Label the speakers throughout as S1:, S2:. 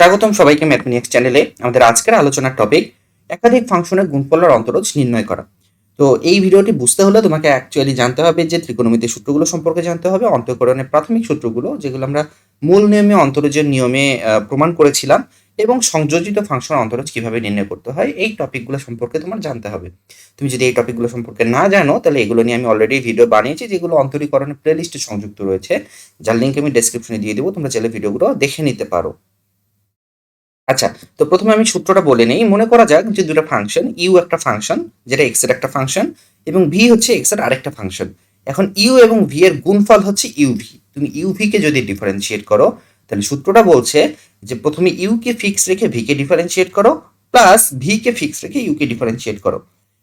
S1: স্বাগতম সবাইকে ম্যাথমেটিক্স চ্যানেলে। আমাদের আজকের আলোচনার টপিক একাধিক ফাংশনের গুণফলের অন্তরজ নির্ণয় করা। তো এই ভিডিওটি বুঝতে হলে তোমাকে অ্যাকচুয়ালি জানতে হবে যে ত্রিকোণমিতির সূত্রগুলো সম্পর্কে জানতে হবে, অন্তঃকরণের প্রাথমিক সূত্রগুলো যেগুলো আমরা মূল নিয়মে অন্তরজের নিয়মে প্রমাণ করেছিলাম, এবং সংযোজিত ফাংশন অন্তরজ কিভাবে নির্ণয় করতে হয় এই টপিকগুলো সম্পর্কে তোমার জানতে হবে। তুমি যদি এই টপিকগুলো সম্পর্কে না জানো তাহলে এগুলো নিয়ে আমি অলরেডি ভিডিও বানিয়েছি, যেগুলো অন্তরীকরণের প্লেলিস্টে সংযুক্ত রয়েছে, যার লিঙ্ক আমি ডেসক্রিপশনে দিয়ে দেবো, তোমরা চাইলে ভিডিওগুলো দেখে নিতে পারো। আচ্ছা, তো প্রথমে আমি সূত্রটা বলে নেই। মনে করা যাক যে দুটো ফাংশন, ইউ একটা ফাংশন যেটা এক্স এর একটা ফাংশন, এবং ভি হচ্ছে এক্স এর আরেকটা ফাংশন। এখন ইউ এবং ভি এর গুণফল হচ্ছে ইউভি। তুমি ইউভি কে যদি ডিফারেন্সিয়েট করো তাহলে সূত্রটা বলছে যে প্রথমে ইউ কে ফিক্স রেখে ভি কে ডিফারেন্সিয়েট করো, প্লাস ভি কে ফিক্স রেখে ইউ কে ডিফারেন্সিয়েট করো।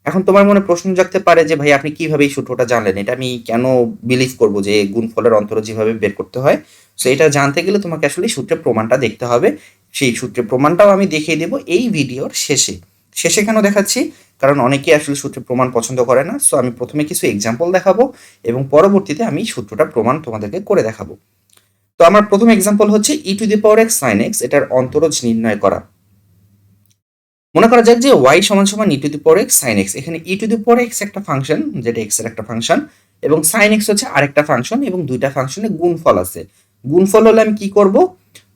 S1: এখন তোমার মনে প্রশ্ন জাগতে পারে যে ভাই আপনি কিভাবে এই সূত্রটা জানলেন, এটা আমি কেন বিলিভ করবো যে গুণফলের অন্তর যেভাবে বের করতে হয়। সো এটা জানতে গেলে তোমাকে আসলে সূত্রের প্রমাণটা দেখতে হবে। সেই সূত্রের প্রমাণটাও আমি দেখিয়ে দেব এই ভিডিওর শেষে। শেষে কেন দেখাচ্ছি? কারণ অনেকেই আসলে সূত্রের প্রমাণ পছন্দ করে না। সো আমি প্রথমে কিছু এক্সাম্পল দেখাবো এবং পরবর্তীতে আমি সূত্রটার প্রমাণ তোমাদেরকে করে দেখাবো। তো আমার প্রথম এক্সাম্পল হচ্ছে e to the power x sine x, এটার অন্তরজ নির্ণয় করা। মনে করা যাক যে y সমান সমান e to the power x sine x. এখানে e to the power x একটা ফাংশন, যেটা এক্স এর একটা ফাংশন, এবং সাইন এক্স হচ্ছে আরেকটা ফাংশন, এবং দুইটা ফাংশনের গুণফল আছে। গুণফল হলে আমি কি করব?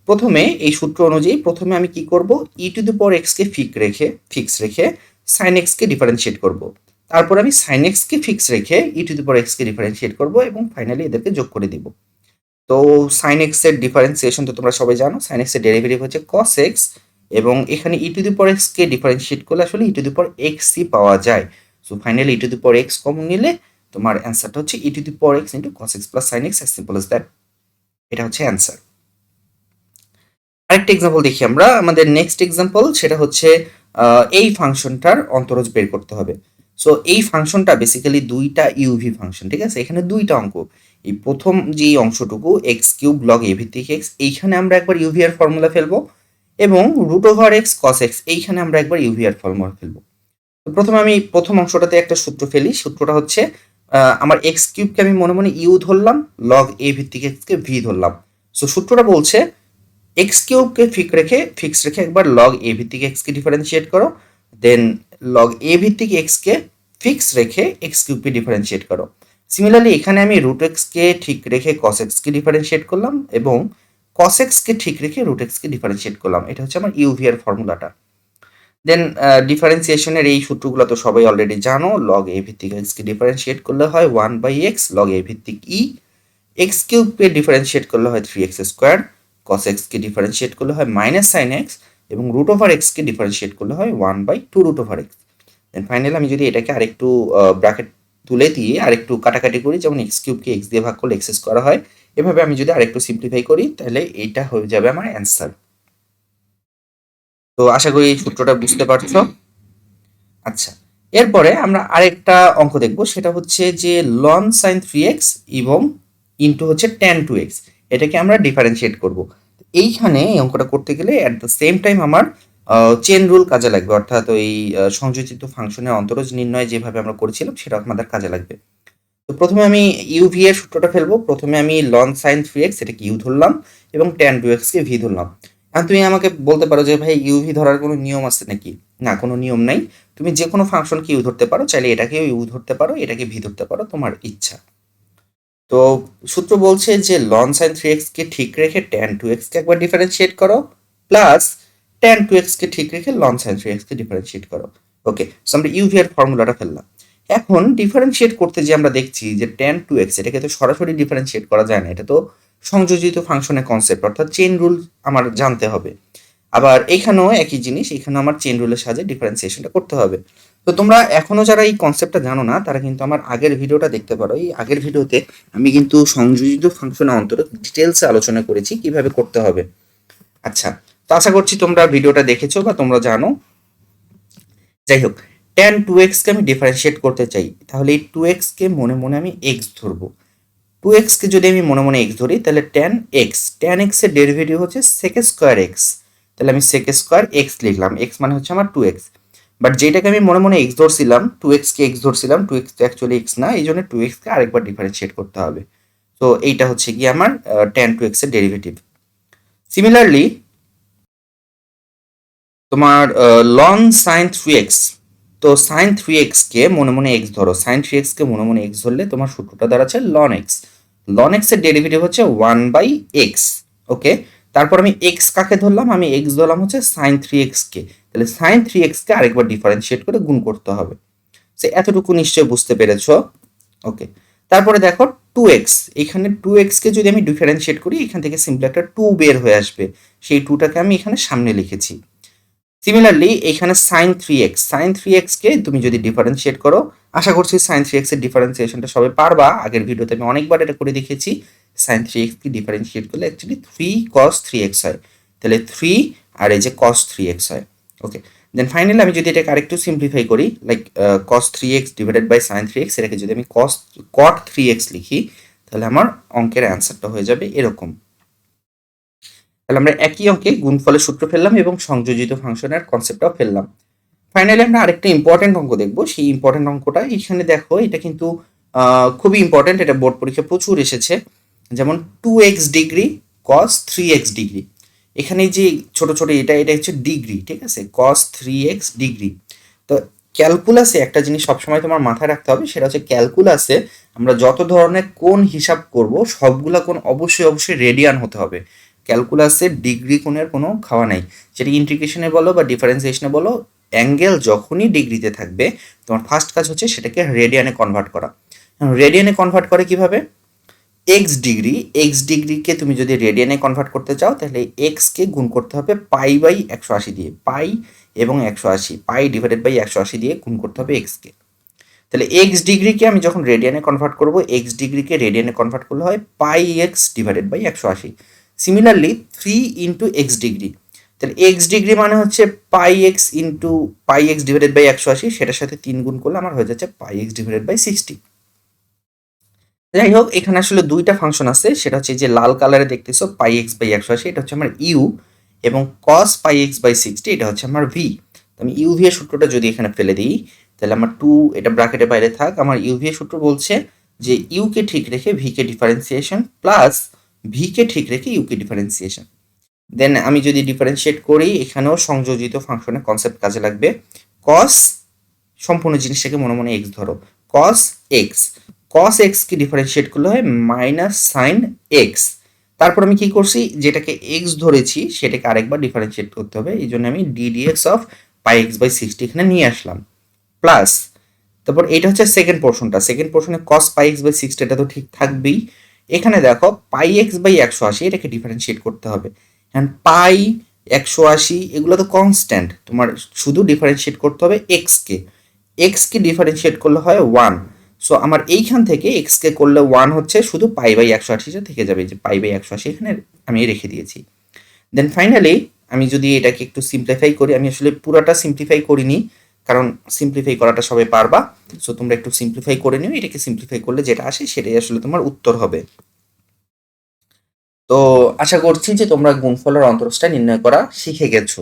S1: প্রথমে এই সূত্র অনুযায়ী প্রথমে আমি কি করব, e to the power x কে ফিক্স রেখে সাইন এক্স কে ডিফারেন্সিয়েট করব। তারপর আমি সাইন এক্স কে ফিক্স রেখে e to the power x কে ডিফারেন্সিয়েট করব, এবং ফাইনালি এদেরকে যোগ করে দিব। তো সাইন এক্স এর ডিফারেন্সিয়েশন তো তোমরা সবাই জানো, সাইন এক্স এর ডেরিভেটিভ হচ্ছে কস এক্স, এবং এখানে e to the power x কে ডিফারেন্সিয়েট করলে আসলে ই to the power x e পাওয়া যায়। So finally e to the power x common নিলে তোমার অ্যান্সারটা হচ্ছে e to the power x into cos x plus sine x, as simple as that. এটা হচ্ছে অ্যান্সার। আরেকটা এক্সাম্পল দেখি আমরা। আমাদের নেক্সট এক্সাম্পল সেটা হচ্ছে এই ফাংশনটার অন্তরজ বের করতে হবে। সো এই ফাংশনটা বেসিক্যালি দুইটা ইউভি ফাংশন, ঠিক আছে? এখানে দুইটা অঙ্ক। এই প্রথম যে অংশটুকু এক্স কিউব লগ এ ভিত্তিক এক্স, এইখানে আমরা একবার ইউভি এর ফর্মুলা ফেলবো, এবং root over x cos x এইখানে আমরা একবার ইউভি এর ফর্মুলা ফেলবো। তো প্রথমে আমি প্রথম অংশটাতে একটা সূত্র ফেলি। সূত্রটা হচ্ছে আমার এক্স কিউবকে আমি মনে মনে ইউ ধরলাম, লগ এ ভিত্তিক এক্সকে ভি ধরলাম। সো সূত্রটা বলছে এক্স কিউবকে ফিক্স রেখে একবার লগ এ ভিত্তিক এক্স কে ডিফারেন্সিয়েট করো, দেন লগ এ ভিত্তিক এক্স কে ফিক্স রেখে এক্স কিউবকে ডিফারেন্সিয়েট করো। সিমিলারলি এখানে আমি রুট এক্স কে ঠিক রেখে কস এক্স কে ডিফারেন্সিয়েট করলাম, এবং কস এক্স কে ঠিক রেখে রুট এক্স কে ডিফারেন্সিয়েট করলাম। এটা হচ্ছে আমার ইউভি এর ফর্মুলাটা। দেন ডিফারেন্সিয়েশনের এই সূত্রগুলো তো সবাই অলরেডি জানো। লগ এ ভিত্তিক এক্স কে ডিফারেন্সিয়েট করলে হয় 1/x লগ এ ভিত্তিক ই, এক্স কিউবকে ডিফারেন্সিয়েট করলে হয় 3x স্কোয়ার, কস এক্স কে ডিফারেন্সিয়েট করলে হয় মাইনাস সাইন এক্স, এবং রুট ওভার এক্স কে ডিফারেন্সিয়েট করলে হয় 1/2 root over x. Then finally আমি যদি এটাকে আরেকটু ব্র্যাকেট তুলে দিয়ে আরেকটু কাটাকাটি করি, যেমন এক্স কিউবকে এক্স দিয়ে ভাগ করলে এক্স স্কোয়ার হয়, এভাবে আমি যদি আরেকটু সিম্পলিফাই করি তাহলে এইটা হয়ে যাবে আমার অ্যান্সার। তো আশা করি এই সূত্রটা বুঝতে পারছো। আচ্ছা, এরপরে আমরা আরেকটা অঙ্ক দেখব, সেটা হচ্ছে যে লন সাইন 3x এবং ইন্টু হচ্ছে ট্যান 2x, এটাকে আমরা ডিফারেন্সিয়েট করব। এইখানে এই অঙ্কটা করতে গেলে অ্যাট দ্য সেম টাইম আমার চেন রুল কাজে লাগবে, অর্থাৎ ওই সংযোজিত ফাংশনের অন্তরজ নির্ণয় যেভাবে আমরা করেছিলাম সেটা আমাদের কাজে লাগবে। তো প্রথমে আমি ইউভি এর সূত্রটা ফেলবো। প্রথমে আমি লন সাইন 3x এটাকে ইউ ধরলাম, এবং ট্যান 2x কে ভি ধরলাম। এখন তুমি আমাকে বলতে পারো যে ভাই ইউভি ধরার কোনো নিয়ম আছে নাকি? না, কোনো নিয়ম নাই। তুমি যে কোনো ফাংশনকে ইউ ধরতে পারো, চাইলে এটাকেও ইউ ধরতে পারো, এটাকে ভি ধরতে পারো, তোমার ইচ্ছা। তো সূত্র বলছে যে লন সাইন 3x কে ঠিক রেখে ট্যান 2x কে একবার ডিফারেন্সিয়েট করো, প্লাস ট্যান 2x কে ঠিক রেখে লন সাইন 3x কে ডিফারেন্সিয়েট করো। ওকে, সো আমরা ইউভি এর ফর্মুলাটা ফেললাম। এখন ডিফারেন্সিয়েট করতে যে আমরা দেখছি যে ট্যান 2x, এটাকে তো সরাসরি ডিফারেন্সিয়েট করা যায় না, এটা তো সংযোজিত ফাংশনের কনসেপ্ট, অর্থাৎ চেইন রুল আমার জানতে হবে। আবার এখানেও একই জিনিস, এখানেও আমার চেইন রুলের সাহায্যে ডিফারেন্সিয়েশনটা করতে হবে। তো তোমরা এখনো যারা এই কনসেপ্টটা জানো না তারা কিন্তু আমার আগের ভিডিওটা দেখতে পারো। এই আগের ভিডিওতে আমি কিন্তু সংযোজিত ফাংশন অন্তরে ডিটেলসে আলোচনা করেছি কিভাবে করতে হবে। আচ্ছা, তো আশা করছি তোমরা ভিডিওটা দেখেছো বা তোমরা জানো। যাই হোক, ট্যান 2x কে আমি ডিফারেন্সিয়েট করতে চাই, তাহলে এই 2x কে মনে মনে আমি x ধরবো। 2x কে যদি আমি মনে মনে x ধরি তাহলে ট্যান x এর ডেরিভেটিভ হচ্ছে sec স্কয়ার x। তাহলে আমি sec স্কয়ার x লিখলাম, x মানে হচ্ছে আমার 2x। বাট যেটাকে আমি মনে মনে x ধরছিলাম, 2x কে x ধরছিলাম, 2x তো অ্যাকচুয়ালি x না, এই জন্য 2x কে আরেকবার ডিফারেন্সিয়েট করতে হবে। তো এইটা হচ্ছে কি আমার ট্যান 2x এর ডেরিভেটিভ। সিমিলারলি তোমার লন সাইন 3x, তো সাইন 3x কে মনে মনে x ধরো, সাইন 3x কে মনে মনে x ধরলে তোমার সূত্রটা দাঁড়াচ্ছে লন x, লন x এর ডেরিভেটিভ হচ্ছে 1/x। ওকে, তারপর আমি x কাকে ধরলাম, আমি x ধরলাম হচ্ছে সাইন 3x কে, তাহলে সাইন 3x কে আরেকবার ডিফারেন্সিয়েট করে গুণ করতে হবে। সে এতটুকু নিশ্চয়ই বুঝতে পেরেছো। ওকে, তারপরে দেখো 2x, এখানে 2x কে যদি আমি ডিফারেন্সিয়েট করি এখান থেকে সিম্পলি একটা 2 বের হয়ে আসবে, সেই 2টাকে আমি এখানে সামনে লিখেছি। সিমিলারলি এখানে সাইন 3x, সাইন 3x কে তুমি যদি ডিফারেন্সিয়েট করো, আশা করছি সাইন 3x এর ডিফারেন্সিয়েশনটা সবাই পারবা, আগের ভিডিওতে আমি অনেকবার এটা করে দেখিয়েছি। সাইন 3x কে ডিফারেন্সিয়েট করলে অ্যাকচুয়ালি 3 cos 3x হয়, তাহলে 3 আর এই যে cos 3x হয়। ওকে, দেন ফাইনালি আমি যদি এটাকে আরেকটু সিম্পলিফাই করি, like cos 3x divided by sine 3x, এটাকে যদি আমি cot 3x লিখি, তাহলে আমার অঙ্কের অ্যান্সারটা হয়ে যাবে এরকম। তাহলে আমরা একই অঙ্কে গুণফলের সূত্র ফেললাম এবং সংযোজিত ফাংশনের কনসেপ্টটাও ফেললাম। ফাইনালি আমরা আরেকটা ইম্পর্টেন্ট অঙ্ক দেখবো, সেই ইম্পর্টেন্ট অঙ্কটা এখানে দেখো, এটা কিন্তু খুবই ইম্পর্টেন্ট, এটা বোর্ড পরীক্ষা প্রচুর এসেছে। যেমন 2x degree cos 3x degree, এখানে যে ছোট ছোট এটা হচ্ছে ডিগ্রি, ঠিক আছে, cos 3x ডিগ্রি। তো ক্যালকুলাসে একটা জিনিস সবসময় তোমার মাথায় রাখতে হবে, সেটা হচ্ছে ক্যালকুলাসে আমরা যত ধরনের কোণ হিসাব করব সবগুলা কোণ অবশ্যই অবশ্যই রেডিয়ান হতে হবে। ক্যালকুলাসে ডিগ্রি কোণের কোনো খাওয়া নাই, সেটা ইন্টিগ্রেশনে বলো বা ডিফারেন্সিয়েশনে বলো, অ্যাঙ্গেল যখনই ডিগ্রিতে থাকবে তোমার ফার্স্ট কাজ হচ্ছে সেটাকে রেডিয়ানে কনভার্ট করা। রেডিয়ানে কনভার্ট করে কিভাবে, এক্স ডিগ্রিকে তুমি যদি রেডিয়ানে কনভার্ট করতে চাও তাহলে এক্সকে গুণ করতে হবে π/180 দিয়ে, পাই এবং 180, পাই ডিভাইডেড বাই 180 দিয়ে গুণ করতে হবে এক্সকে। তাহলে এক্স ডিগ্রিকে আমি যখন রেডিয়ানে কনভার্ট করব, এক্স ডিগ্রিকে রেডিয়ানে কনভার্ট করলে হয় πx divided by 180। Similarly 3 into x degree, তাহলে এক্স ডিগ্রি মানে হচ্ছে πx ডিভাইডেড বাই 180, সেটার সাথে 3 গুণ করলে আমার হয়ে যাচ্ছে πx ডিভাইডেড বাই 60। যাই হোক, এখানে আসলে দুইটা ফাংশন আছে, সেটা হচ্ছে যে লাল কালারে দেখতেছো πx/180, এটা হচ্ছে আমার ইউ, এবং cos πx/60 এটা হচ্ছে আমার ভি। তো আমি ইউ ভি এর সূত্রটা যদি এখানে ফেলে দিই, তাহলে আমার 2 এটা ব্র্যাকেটের বাইরে থাক, আমার ইউ ভি এর সূত্র বলছে যে ইউ কে ঠিক রেখে V K differentiation plus V K ঠিক রেখে ইউ কে ডিফারেন্সিয়েশন। দেন আমি যদি ডিফারেন্সিয়েট করি, এখানেও সংযোজিত ফাংশনের কনসেপ্ট কাজে লাগবে। cos, সম্পূর্ণ জিনিসটাকে মনে মনে এক্স ধরো, cos x কে ডিফারেন্সিয়েট করলে হয় মাইনাস সাইন এক্স। তারপর আমি কি করছি, যেটাকে এক্স ধরেছি সেটাকে আরেকবার ডিফারেন্সিয়েট করতে হবে, এই জন্য আমি ddx অফ πx/60 এখানে নিয়ে আসলাম, প্লাস তারপর এটা হচ্ছে সেকেন্ড পোর্শনে cos πx/60 এটা তো ঠিক থাকবেই। এখানে দেখো πx/180 এটাকে ডিফারেন্সিয়েট করতে হবে, এন্ড পাই 180 এগুলো তো কনস্ট্যান্ট, তোমার শুধু ডিফারেন্সিয়েট করতে হবে এক্স কে ডিফারেন্সিয়েট করলে হয় 1। সো আমার এইখান থেকে এক্স কে করলে 1 হচ্ছে, শুধু π/180 থেকে যাবে, যে π/180 এখানে আমি রেখে দিয়েছি। দেন ফাইনালি আমি যদি এটাকে একটু সিম্পলিফাই করি, আমি আসলে পুরাটা সিম্পলিফাই করিনি কারণ সিম্পলিফাই করাটা সবাই পারবা, সো তোমরা একটু সিম্পলিফাই করে নিও, এটাকে সিম্পলিফাই করলে যেটা আসে সেটাই আসলে তোমার উত্তর হবে। তো আশা করছি যে তোমরা গুণফলের অন্তরজটা নির্ণয় করা শিখে গেছো।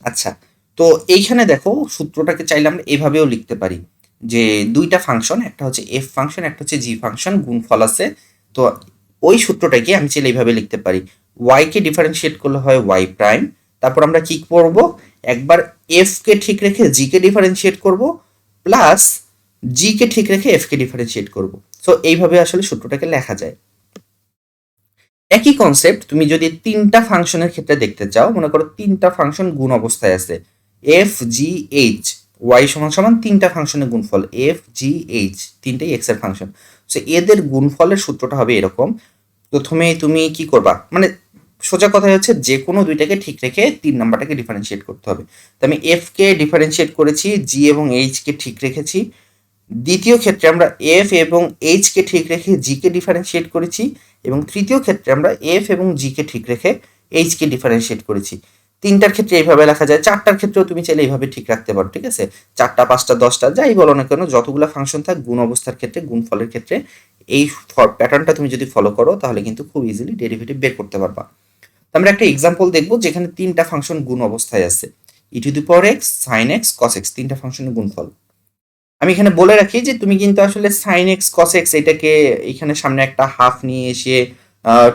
S1: আচ্ছা, তো এইখানে দেখো সূত্রটাকে চাইলে আমরা এভাবেও লিখতে পারি, যে দুইটা ফাংশন, একটা হচ্ছে এফ ফাংশন, একটা হচ্ছে জি ফাংশন, গুণফল আছে। তো ওই সূত্রটাকে আমি চাইলে এইভাবে লিখতে পারি, ওয়াই কে ডিফারেন্সিয়েট করলে হয় ওয়াই প্রাইম, তারপর আমরা কি করব, একবার এফ কে ঠিক রেখে জি কে ডিফারেন্সিয়েট করব, প্লাস জি কে ঠিক রেখে এফ কে ডিফারেন্সিয়েট করব। সো এইভাবে আসলে সূত্রটাকে লেখা যায়। একই কনসেপ্ট তুমি যদি তিনটা ফাংশনের ক্ষেত্রে দেখতে চাও, মনে করো তিনটা ফাংশন গুণ অবস্থায় আছে, এফ জি এইচ, ওয়াই সমান সমান তিনটা ফাংশনের গুণফল এফ জি এইচ, তিনটেই এক্স এর ফাংশন। সো এদের গুণফলের সূত্রটা হবে এরকম। প্রথমে তুমি কি করবা, মানে সোজা কথা হচ্ছে যে কোনো দুইটাকে ঠিক রেখে 3 নাম্বারটাকে ডিফারেন্সিয়েট করতে হবে। তো আমি এফ কে ডিফারেন্সিয়েট করেছি, জি এবং এইচ কে ঠিক রেখেছি। দ্বিতীয় ক্ষেত্রে আমরা এফ এবং এইচ কে ঠিক রেখে জি কে ডিফারেন্সিয়েট করেছি, এবং তৃতীয় ক্ষেত্রে আমরা এফ এবং জি কে ঠিক রেখে এইচ কে ডিফারেন্সিয়েট করেছি। তিনটার ক্ষেত্রে এইভাবে লেখা যায়, চারটার ক্ষেত্রেও তুমি চাইলে এইভাবে ঠিক রাখতে পারো, ঠিক আছে, 4টা 5টা 10টা যাই বলো না কেন, যতগুলো ফাংশন থাক গুণ অবস্থার ক্ষেত্রে, গুণফলের ক্ষেত্রে এই প্যাটার্নটা তুমি যদি ফলো করো তাহলে কিন্তু খুব ইজিলি ডেরিভেটিভ বের করতে পারবা। আমরা একটা এক্সাম্পল দেখবো যেখানে তিনটা ফাংশন গুণ অবস্থায় আছে, e⁴x, sin x, cos x, তিনটা ফাংশনের গুণফল। আমি এখানে বলে রাখি যে তুমি কিন্তু আসলে sin x cos x এটাকে এখানে সামনে একটা হাফ নিয়ে এসে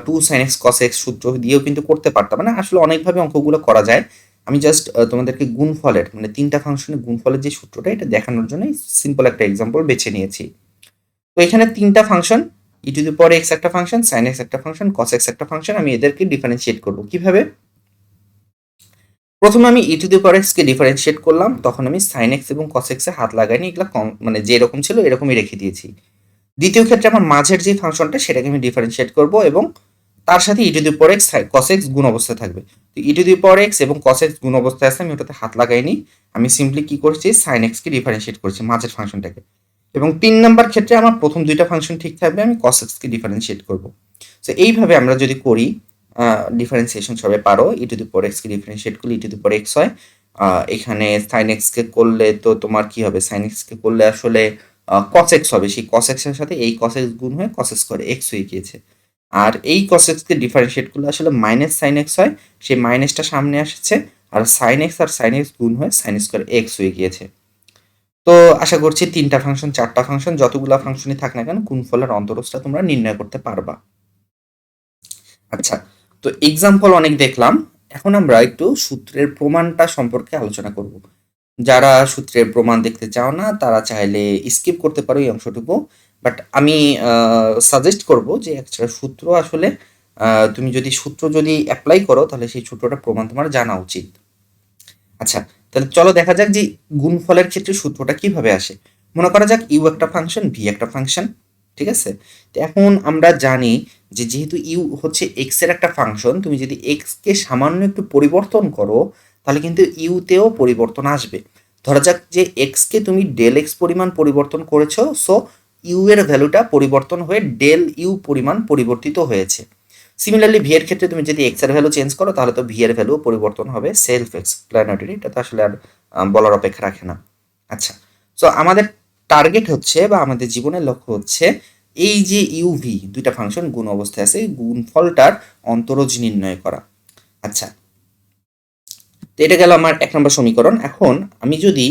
S1: 2 sin x cos x সূত্র দিয়েও কিন্তু করতে পারতাম, মানে আসলে অনেকভাবে অঙ্কগুলো করা যায়। আমি জাস্ট তোমাদেরকে গুণফলের মানে 3টা ফাংশনের গুণফলের যে সূত্রটা এটা দেখানোর জন্য সিম্পল একটা এক্সাম্পল বেছে নিয়েছি। তো এখানে 3টা ফাংশন, e⁻x একটা ফাংশন, sin x একটা ফাংশন, cos x একটা ফাংশন, আমি এদেরকে ডিফারেন্সিয়েট করব কিভাবে? প্রথমে আমি e⁻x কে ডিফারেন্সিয়েট করলাম, তখন আমি sin x এবং cos x এ হাত লাগাইনি, এগুলা মানে যেরকম ছিল এরকমই রেখে দিয়েছি। দ্বিতীয় ক্ষেত্রে আমার মাঝের যে ফাংশনটা সেটাকে আমি ডিফারেন্সিয়েট করব এবং তার সাথে e⁻x cos x গুণ অবস্থায় থাকবে। তো e⁻x এবং cos x গুণ অবস্থায় আছে, আমি ওটাতে হাত লাগাইনি, আমি সিম্পলি কি করছি sin x কে ডিফারেন্সিয়েট করছি মাঝের ফাংশনটাকে। এবং 3 নাম্বার ক্ষেত্রে আমার প্রথম দুইটা ফাংশন ঠিক থাকবে, আমি cos x কে ডিফারেন্সিয়েট করব। সো এইভাবে আমরা যদি করি ডিফারেন্সিয়েশন সবাই পারো, e⁻x কে ডিফারেন্সিয়েট করলে e⁻x হয়, এখানে sin x কে করলে তো তোমার কি হবে, sin x কে করলে আসলে cos x হবে, সেই cos x এর সাথে এই cos x গুণ হয়ে cos স্কয়ার x হয়ে গিয়েছে। আর এই cos x কে ডিফারেন্সিয়েট করলে আসলে মাইনাস sin x হয়, সেই মাইনাসটা সামনে আসছে, আর sin x আর sin x গুণ হয়ে sin স্কয়ার x হয়ে গিয়েছে। তো আশা করছি 3টা ফাংশন 4টা ফাংশন যতগুলা ফাংশনই থাক না কেন গুণফলের অন্তরজটা তোমরা নির্ণয় করতে পারবা। আচ্ছা, তো এক্সাম্পল অনেক দেখলাম, এখন আমরা একটু সূত্রের প্রমাণটা সম্পর্কে আলোচনা করব। যারা সূত্রের প্রমাণ দেখতে চাও না তারা চাইলে স্কিপ করতে পারো এই অংশটুকু, বাট আমি সাজেস্ট করব যে একটা সূত্র আসলে তুমি যদি সূত্র যদি অ্যাপ্লাই করো তাহলে সেই সূত্রটা প্রমাণ তোমার জানা উচিত। আচ্ছা, তাহলে চলো দেখা যাক যে গুণফলের ক্ষেত্রে সূত্রটা কিভাবে আসে। মনে করা যাক ইউ একটা ফাংশন, ভি একটা ফাংশন, ঠিক আছে? তো এখন আমরা জানি যে যেহেতু ইউ হচ্ছে এক্স এর একটা ফাংশন, তুমি যদি এক্স কে সামান্য একটু পরিবর্তন করো তাহলে কিন্তু ইউতেও পরিবর্তন আসবে। ধরা যাক যে এক্স কে তুমি ডেল এক্স পরিমাণ পরিবর্তন করেছো, সো ইউ এর ভ্যালুটা পরিবর্তন হয়ে ডেল ইউ পরিমাণ পরিবর্তিত হয়েছে। সিমিলারলি ভি এর ক্ষেত্রে তুমি যদি এক্স এর ভ্যালু চেঞ্জ করো তাহলে তো ভি এর ভ্যালু পরিবর্তন হবে, সেলফ এক্সপ্লেনেটরি, এটা তো আসলে আর বলার অপেক্ষা রাখে না। আচ্ছা, সো আমাদের টার্গেট হচ্ছে বা আমাদের জীবনের লক্ষ্য হচ্ছে এই যে ইউভি দুইটা ফাংশন গুণ অবস্থায় আছে, গুণফলটার অন্তরজ নির্ণয় করা। আচ্ছা, তো এটা গেল আমার 1 নম্বর সমীকরণ। এখন আমি যদি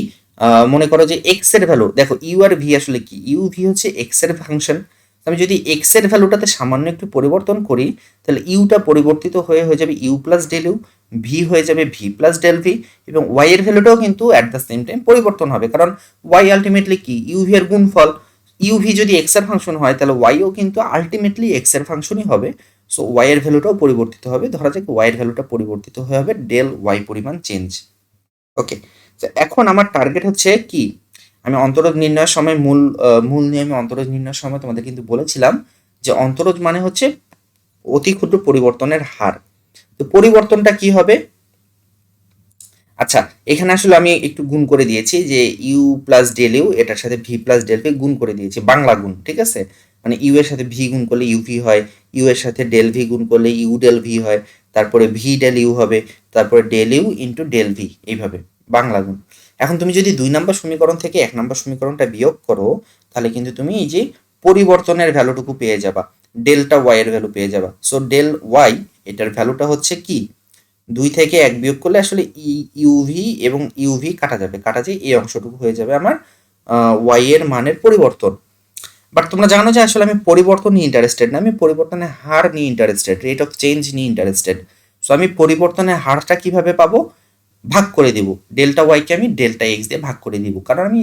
S1: মনে করো যে এক্স এর ভ্যালু, দেখো ইউ আর ভি আসলে কি, ইউ ভি হচ্ছে এক্স এর ফাংশন, আমি যদি এক্স এর ভ্যালুটাতে সামান্য একটু পরিবর্তন করি তাহলে ইউটা পরিবর্তিত হয়ে যাবে u plus del u, v হয়ে যাবে ভি প্লাস ডেল ভি, এবং ওয়াই এর ভ্যালুটাও কিন্তু অ্যাট দ্য সেম টাইম পরিবর্তন হবে, কারণ ওয়াই আলটিমেটলি কি ইউ ভি এর গুণফল। ইউ ভি যদি এক্স এর ফাংশন হয় তাহলে ওয়াইও কিন্তু আলটিমেটলি এক্স এর ফাংশনই হবে, সো ওয়াই এর ভ্যালুটাও পরিবর্তিত হবে। ধরা যাক ওয়াই এর ভ্যালুটা পরিবর্তিত হয়ে হবে ডেল ওয়াই পরিমাণ চেঞ্জ। ওকে, তো এখন আমার টার্গেট হচ্ছে কি, আমি অন্তরজ নির্ণয়ের সময় মূল নিয়মে অন্তরজ নির্ণয়ের সময় তোমাদের কিন্তু বলেছিলাম যে অন্তরজ মানে হচ্ছে অতি ক্ষুদ্র পরিবর্তনের হার। তো পরিবর্তনটা কি হবে? আচ্ছা, এখানে আসলে আমি একটু গুণ করে দিয়েছি যে ইউ প্লাস ডেল ইউ এটার সাথে ভি প্লাস ডেল ভি গুণ করে দিয়েছি, বাংলা গুণ, ঠিক আছে? মানে ইউ এর সাথে ভি গুণ করলে ইউ ভি হয়, ইউ এর সাথে ডেল ভি গুণ করলে ইউ ডেল ভি হয়, তারপরে ভি ডেল ইউ হবে, তারপরে del u into del v, এইভাবে বাংলা গুণ। এখন তুমি যদি 2 নম্বর সমীকরণ থেকে 1 নম্বর সমীকরণটা বিয়োগ করো তাহলে কিন্তু তুমি এই যে পরিবর্তনের ভ্যালুটুকু পেয়ে যাবা, ডেল্টা ওয়াই এর ভ্যালু পেয়ে যাবা। সো ডেল ওয়াই এটার ভ্যালুটা হচ্ছে কি, 2 থেকে 1 বিয়োগ করলে আসলে ইউভি এবং ইউভি কাটা যাবে, কাটা যায় এই অংশটুকু হয়ে যাবে আমার ওয়াই এর মানের পরিবর্তন। বাট তোমরা জানো যে আসলে আমি পরিবর্তন নিয়ে ইন্টারেস্টেড না, আমি পরিবর্তনের হার নিয়ে ইন্টারেস্টেড, রেট অফ চেঞ্জ নিয়ে ইন্টারেস্টেড। সো আমি পরিবর্তনের হারটা কিভাবে পাবো, ভাগ করে দেবো, ডেল্টা ওয়াইকে আমি ডেল্টা এক্স দিয়ে ভাগ করে দিব, কারণ আমি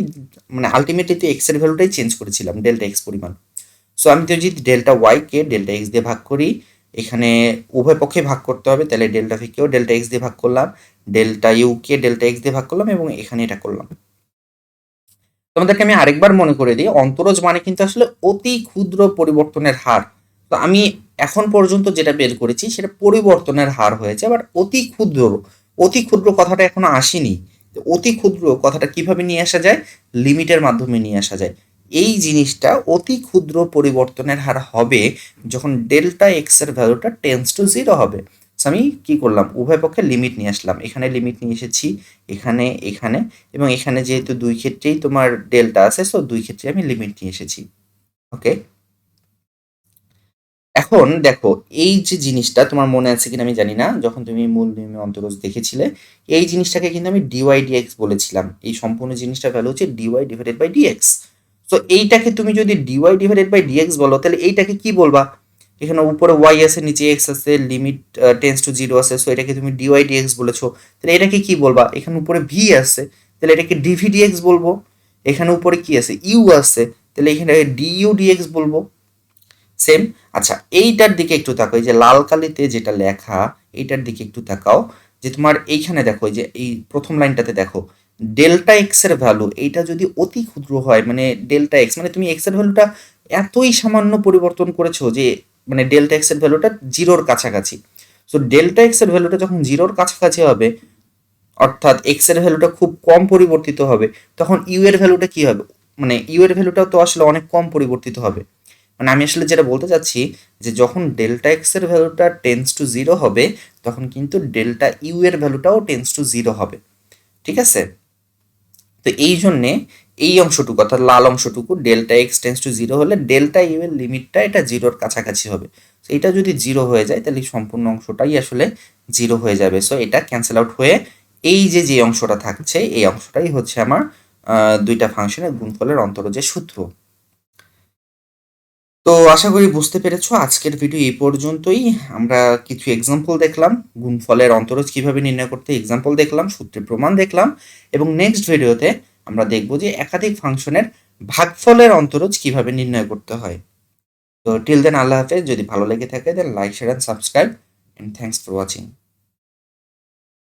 S1: মানে আলটিমেটলি তো এক্স এর ভ্যালুটাই চেঞ্জ করেছিলাম ডেল্টা এক্স পরিমাণ। সো আমি তো যদি ডেল্টা ওয়াইকে ডেল্টা এক্স দিয়ে ভাগ করি, এখানে উভয় পক্ষে ভাগ করতে হবে, তাহলে ডেল্টা ভিকেও ডেল্টা এক্স দিয়ে ভাগ করলাম, ডেল্টা ইউকে ডেল্টা এক্স দিয়ে ভাগ করলাম এবং এখানে এটা করলাম। তোমাদেরকে আমি আরেকবার মনে করে দিই, অন্তরজ মানে কিন্তু আসলে অতি ক্ষুদ্র পরিবর্তনের হার। তো আমি এখন পর্যন্ত যেটা বের করেছি সেটা পরিবর্তনের হার হয়েছে, বাট অতি ক্ষুদ্র, অতি ক্ষুদ্র কথাটা এখনো আসেনি। অতি ক্ষুদ্র কথাটা কিভাবে নিয়ে আসা যায়, লিমিটের মাধ্যমে নিয়ে আসা যায়। এই জিনিসটা অতি ক্ষুদ্র পরিবর্তনের হার হবে যখন ডেল্টা এক্স এর ভ্যালুটা টেন্স টু 0 হবে। আমি কি করলাম, উভয় পক্ষে লিমিট নিয়ে আসলাম, এখানে লিমিট নিয়ে এসেছি, এখানে এখানে এবং এখানে যেহেতু 2 ক্ষেত্রেই তোমার ডেল্টা আছে, সো 2 ক্ষেত্রে আমি লিমিট নিয়ে এসেছি। ওকে, এখন দেখো এই যে জিনিসটা তোমার মনে আছে কিনা আমি জানি না, যখন তুমি মূল নিয়মে অন্তরজ দেখেছিলে এই জিনিসটাকে কিন্তু আমি ডিওয়াই ডিএক্স বলেছিলাম, এই সম্পূর্ণ জিনিসটা ভ্যালু হচ্ছে ডিওয়াই ডিভাইডেড বাই ডিএক্স। তো এইটাকে তুমি যদি ডিওয়াই ডিভাইডেড বাই ডিএক্স বলো তাহলে এইটাকে কি বলবা, এখানে উপরে ওয়াই আছে, নিচে এক্স আছে, লিমিট টেন্স টু জিরো আছে, সো এটাকে তুমি ডিওয়াই ডিএক্স বলেছো, তাহলে এটাকে কি বলবা? এখানে উপরে ভি আছে, তাহলে এটাকে ডিভি ডিএক্স বলবো। এখানে উপরে কি আছে? ইউ আছে, তাহলে এখানে ডিইউ ডিএক্স বলবো। সেম। আচ্ছা, এইটার দিকে একটু তাকাও, এই যে লাল কালিতে যেটা লেখা, এইটার দিকে একটু তাকাও, যে তোমার এইখানে দেখো, এই যে এই প্রথম লাইনটাতে দেখো, ডেল্টা এক্স এর ভ্যালু এইটা যদি অতি ক্ষুদ্র হয়, মানে ডেল্টা এক্স মানে তুমি এক্স এর ভ্যালুটা এতই সামান্য পরিবর্তন করেছো যে মানে ডেল্টা এক্স এর ভ্যালুটা জিরোর কাছাকাছি। সো ডেল্টা এক্স এর ভ্যালুটা যখন জিরোর কাছাকাছি হবে, অর্থাৎ এক্স এর ভ্যালুটা খুব কম পরিবর্তিত হবে, তখন ইউ এর ভ্যালুটা কি হবে? মানে ইউ এর ভ্যালুটাও তো আসলে অনেক কম পরিবর্তিত হবে। মানে আমি আসলে যেটা বলতে চাচ্ছি, যে যখন ডেল্টা এক্স এর ভ্যালুটা টেন্স টু জিরো হবে, তখন কিন্তু ডেল্টা ইউ এর ভ্যালুটাও টেন্স টু জিরো হবে। ঠিক আছে? তো এই জন্যে এই অংশটুকু অর্থাৎ লাল অংশটুকু, delta x tends to zero হলে ডেল্টা ইউ এর লিমিটটা এটা জিরোর কাছাকাছি হবে। তো এটা যদি জিরো হয়ে যায়, তাহলে সম্পূর্ণ অংশটাই আসলে জিরো হয়ে যাবে। সো এটা ক্যান্সেল আউট হয়ে এই যে যে অংশটা থাকছে, এই অংশটাই হচ্ছে আমার দুইটা ফাংশনের গুণফলের অন্তরজের সূত্র। তো আশা করি বুঝতে পেরেছো। আজকের ভিডিও এই পর্যন্তই। আমরা কিছু এক্সাম্পল দেখলাম, গুণফলের অন্তরজ কিভাবে নির্ণয় করতে এক্সাম্পল দেখলাম, সূত্রের প্রমাণ দেখলাম, এবং নেক্সট ভিডিওতে আমরা দেখব যে একাধিক ফাংশনের ভাগফলের অন্তরজ কিভাবে নির্ণয় করতে হয়। তো টিল দেন, আল্লাহ হাফেজ। যদি ভালো লেগে থাকে then like, share and subscribe, and thanks for watching.